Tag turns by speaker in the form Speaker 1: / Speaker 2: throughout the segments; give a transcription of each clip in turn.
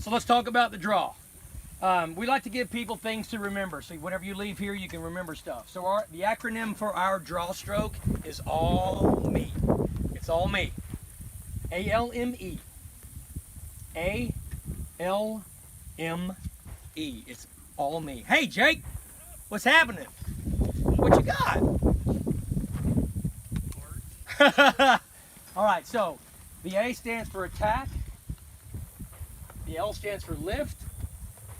Speaker 1: So let's talk about the draw. We like to give people things to remember. So whenever you leave here, you can remember stuff. So the acronym for our draw stroke is all me. It's all me. A-L-M-E. A-L-M-E. It's all me. Hey, Jake, what's happening? What you got? All right, so the A stands for attack. The L stands for lift.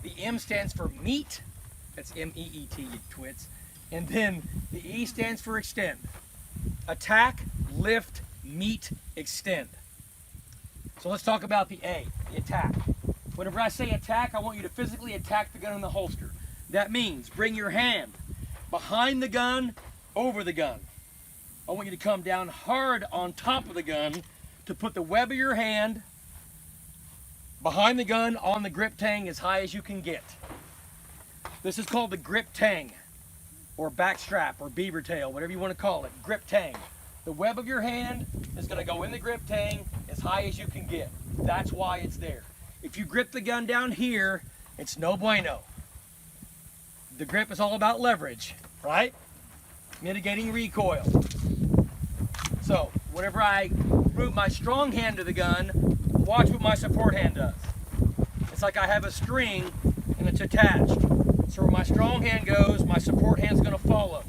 Speaker 1: The M stands for meet. That's M-E-E-T, you twits. And then the E stands for extend. Attack, lift, meet, extend. So let's talk about the A, the attack. Whenever I say attack, I want you to physically attack the gun in the holster. That means bring your hand behind the gun, over the gun. I want you to come down hard on top of the gun to put the web of your hand behind the gun on the grip tang as high as you can get. This is called the grip tang, or back strap, or beaver tail, whatever you want to call it, grip tang. The web of your hand is going to go in the grip tang as high as you can get. That's why it's there. If you grip the gun down here, it's no bueno. The grip is all about leverage, right? Mitigating recoil. So, whenever I move my strong hand to the gun, watch what my support hand does. It's like I have a string and it's attached. So where my strong hand goes, my support hand's gonna follow.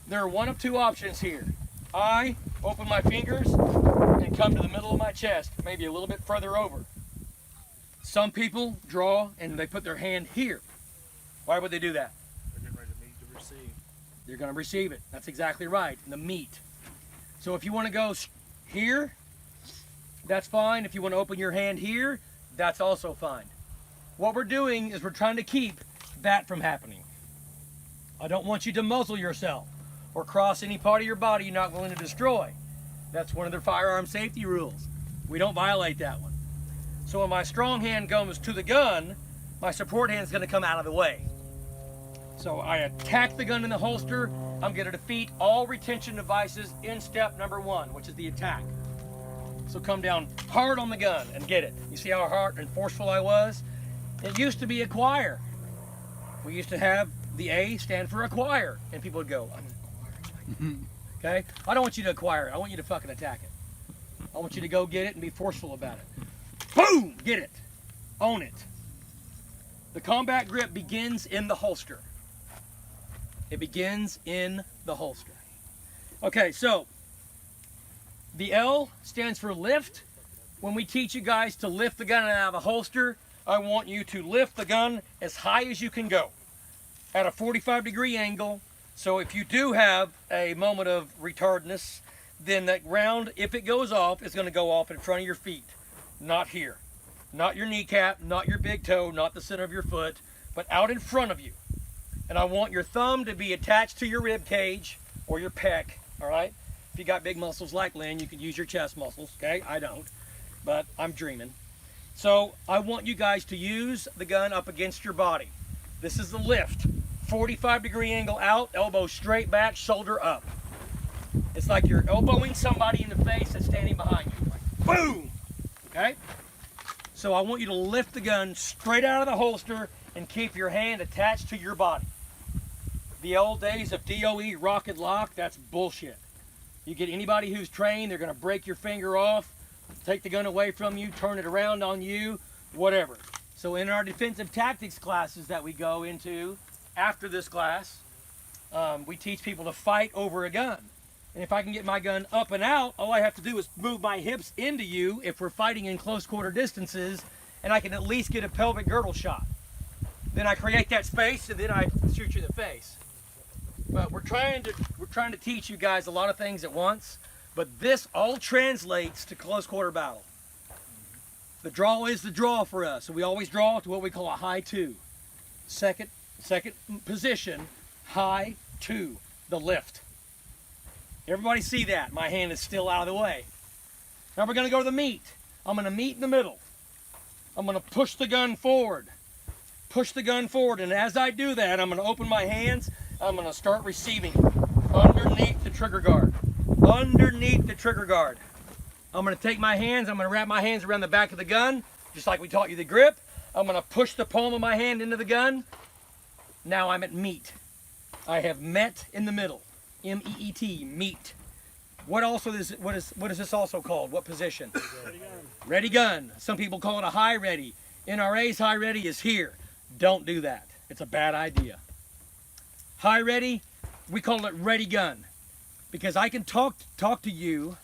Speaker 1: There are one of two options here. I open my fingers and come to the middle of my chest, maybe a little bit further over. Some people draw and they put their hand here. Why would they do that?
Speaker 2: They're getting ready to meet to receive.
Speaker 1: They're gonna receive it. That's exactly right, the meet. So if you wanna go here, that's fine. If you wanna open your hand here, that's also fine. What we're doing is we're trying to keep that from happening. I don't want you to muzzle yourself or cross any part of your body you're not willing to destroy. That's one of their firearm safety rules. We don't violate that one. So when my strong hand comes to the gun, my support hand is going to come out of the way. So I attack the gun in the holster. I'm going to defeat all retention devices in step number one, which is the attack. So come down hard on the gun and get it. You see how hard and forceful I was? It used to be acquire. We used to have the A stand for acquire, and people would go, I'm gonna acquire it. Okay? I don't want you to acquire it. I want you to fucking attack it. I want you to go get it and be forceful about it. Boom! Get it. Own it. The combat grip begins in the holster. It begins in the holster. Okay, so the L stands for lift. When we teach you guys to lift the gun out of the holster, I want you to lift the gun as high as you can go at a 45-degree angle. So if you do have a moment of retardedness, then that round, if it goes off, is going to go off in front of your feet, not here. Not your kneecap, not your big toe, not the center of your foot, but out in front of you. And I want your thumb to be attached to your rib cage or your pec, all right? If you got big muscles like Lynn, you can use your chest muscles, okay? I don't, but I'm dreaming. So I want you guys to use the gun up against your body. This is the lift. 45-degree angle out, elbow straight back, shoulder up. It's like you're elbowing somebody in the face that's standing behind you. Like, boom! Okay? So I want you to lift the gun straight out of the holster and keep your hand attached to your body. The old days of DOE rocket lock, that's bullshit. You get anybody who's trained, they're going to break your finger off, take the gun away from you, turn it around on you, whatever. So in our defensive tactics classes that we go into after this class, we teach people to fight over a gun. And if I can get my gun up and out, all I have to do is move my hips into you if we're fighting in close quarter distances, and I can at least get a pelvic girdle shot. Then I create that space, and then I shoot you in the face. But we're trying to teach you guys a lot of things at once, but this all translates to close quarter battle. The draw is the draw for us, so we always draw to what we call a high two. Second position, high two, the lift. Everybody see that? My hand is still out of the way. Now we're going to go to the meet. I'm going to meet in the middle. I'm going to push the gun forward. Push the gun forward, and as I do that, I'm going to open my hands. I'm going to start receiving underneath the trigger guard. Underneath the trigger guard. I'm going to take my hands, I'm going to wrap my hands around the back of the gun, Just like we taught you the grip, I'm going to push the palm of my hand into the gun. Now I'm at meet. I have met in the middle. M-E-E-T, meet. What is this also called? What position?
Speaker 2: Ready gun.
Speaker 1: Ready gun. Some people call it a high ready. NRA's high ready is here. Don't do that. It's a bad idea. High ready, we call it ready gun. Because I can talk to you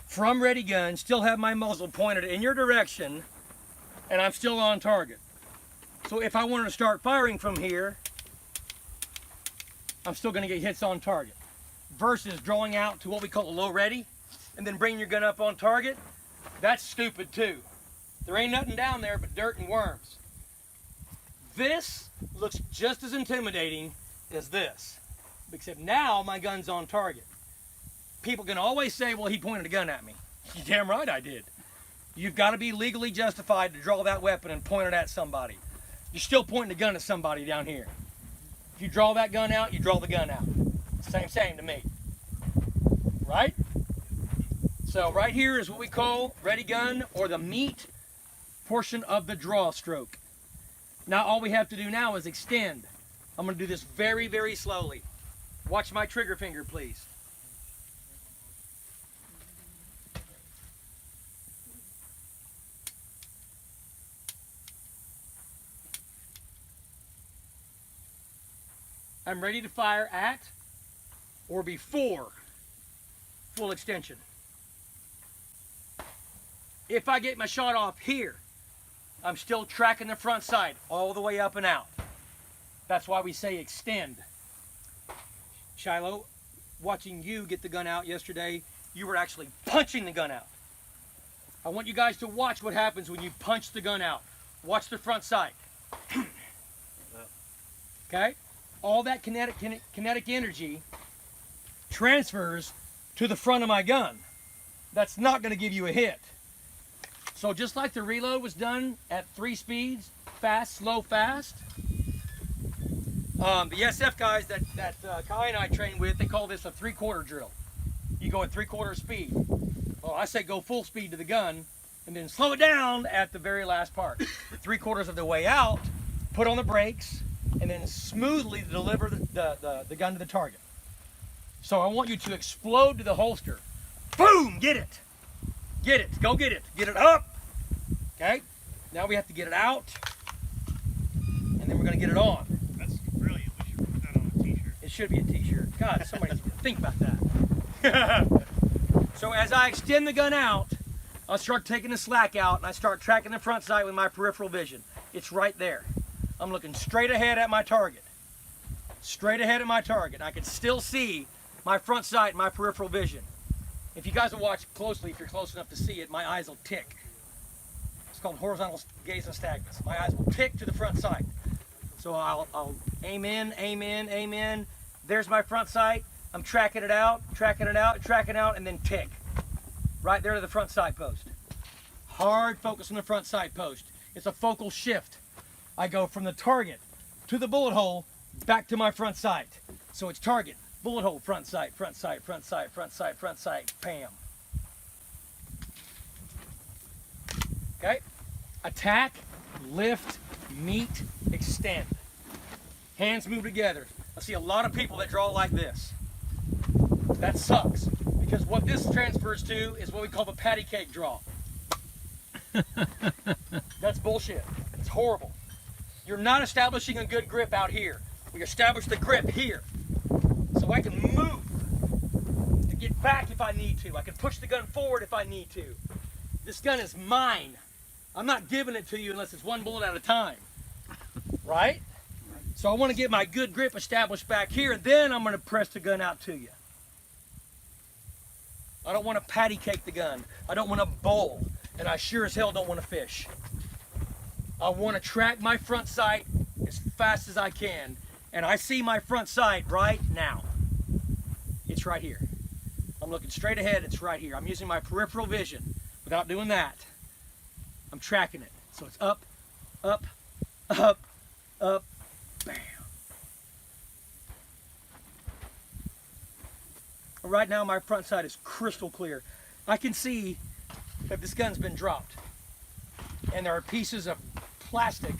Speaker 1: from ready gun, still have my muzzle pointed in your direction, and I'm still on target. So if I wanted to start firing from here, I'm still going to get hits on target. Versus drawing out to what we call a low ready, and then bringing your gun up on target, that's stupid too. There ain't nothing down there but dirt and worms. This looks just as intimidating as this, except now my gun's on target. People can always say, well, he pointed a gun at me. You're damn right I did. You've got to be legally justified to draw that weapon and point it at somebody. You're still pointing a gun at somebody down here. If you draw that gun out, you draw the gun out. Same to me. Right? So right here is what we call ready gun, or the meat portion of the draw stroke. Now all we have to do now is extend. I'm going to do this very, very slowly. Watch my trigger finger, please. I'm ready to fire at or before full extension. If I get my shot off here, I'm still tracking the front sight all the way up and out. That's why we say extend. Shiloh, watching you get the gun out yesterday, you were actually punching the gun out. I want you guys to watch what happens when you punch the gun out. Watch the front sight. Okay? All that kinetic energy transfers to the front of my gun. That's not going to give you a hit. So just like the reload was done at 3 speeds, fast, slow, fast, the SF guys that Kai and I train with, they call this a 3/4 drill. You go at 3/4 speed. Well, I say go full speed to the gun and then slow it down at the very last part. 3/4 of the way out, put on the brakes, and then smoothly deliver the gun to the target. So I want you to explode to the holster. Boom! Get it! Get it! Go get it! Get it up! Okay? Now we have to get it out, and then we're going to get it on.
Speaker 2: That's brilliant. We should put that on a t-shirt.
Speaker 1: It should be a t-shirt. God, somebody needs to think about that. So as I extend the gun out, I'll start taking the slack out, and I start tracking the front sight with my peripheral vision. It's right there. I'm looking straight ahead at my target. Straight ahead at my target. I can still see my front sight and my peripheral vision. If you guys will watch closely, if you're close enough to see it, my eyes will tick. It's called horizontal gaze nystagmus. My eyes will tick to the front sight. So I'll aim in, aim in, aim in. There's my front sight. I'm tracking it out, tracking it out, tracking out, and then tick. Right there to the front sight post. Hard focus on the front sight post. It's a focal shift. I go from the target to the bullet hole back to my front sight. So it's target, bullet hole, front sight, front sight, front sight, front sight, front sight, bam. Okay? Attack, lift, meet, extend. Hands move together. I see a lot of people that draw like this. That sucks, because what this transfers to is what we call the patty cake draw. That's bullshit. It's horrible. You're not establishing a good grip out here. We establish the grip here. So I can move to get back if I need to. I can push the gun forward if I need to. This gun is mine. I'm not giving it to you unless it's one bullet at a time. Right? So I want to get my good grip established back here, and then I'm going to press the gun out to you. I don't want to patty cake the gun. I don't want to bowl. And I sure as hell don't want to fish. I want to track my front sight as fast as I can. And I see my front sight right now. It's right here. I'm looking straight ahead, it's right here. I'm using my peripheral vision. Without doing that, I'm tracking it. So it's up, up, up, up, bam. Right now my front sight is crystal clear. I can see that this gun's been dropped. and there are pieces of plastic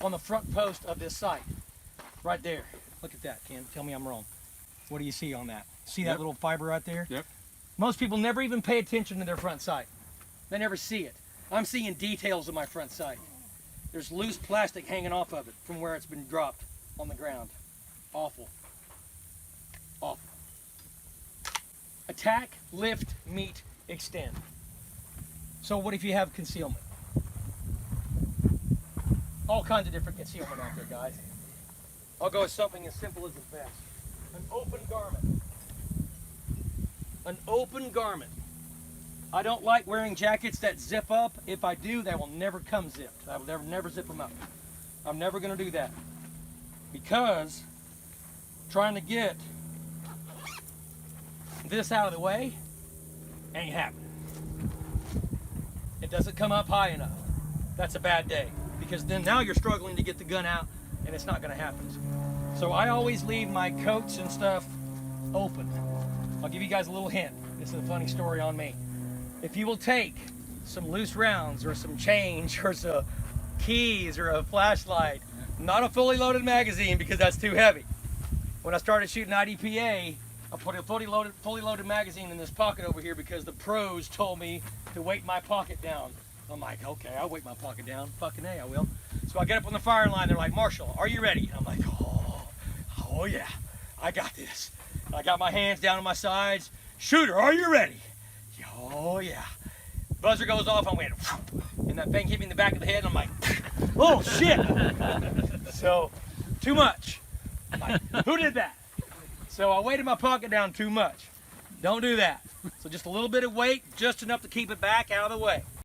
Speaker 1: on the front post of this sight. Right there. Look at that, Ken. Tell me I'm wrong. What do you see on that? See that little fiber right there?
Speaker 3: Yep.
Speaker 1: Most people never even pay attention to their front sight. They never see it. I'm seeing details of my front sight. There's loose plastic hanging off of it from where it's been dropped on the ground. Awful. Awful. Attack, lift, meet, extend. So what if you have concealment? All kinds of different concealment out there, guys. I'll go with something as simple as a vest. An open garment. An open garment. I don't like wearing jackets that zip up. If I do, they will never come zipped. I will never zip them up. I'm never going to do that. Because trying to get this out of the way ain't happening. It doesn't come up high enough. That's a bad day. Because then now you're struggling to get the gun out and it's not going to happen. So I always leave my coats and stuff open. I'll give you guys a little hint. This is a funny story on me. If you will take some loose rounds or some change or some keys or a flashlight, not a fully loaded magazine because that's too heavy. When I started shooting IDPA, I put a fully loaded magazine in this pocket over here because the pros told me to weight my pocket down. I'm like, okay, I'll weight my pocket down. Fucking A, I will. So I get up on the firing line. They're like, Marshall, are you ready? I'm like, oh yeah, I got this. I got my hands down on my sides. Shooter, are you ready? Oh yeah. Buzzer goes off. I went, and that thing hit me in the back of the head. And I'm like, oh shit. So, too much. I'm like, who did that? So I weighted my pocket down too much. Don't do that. So just a little bit of weight, just enough to keep it back out of the way.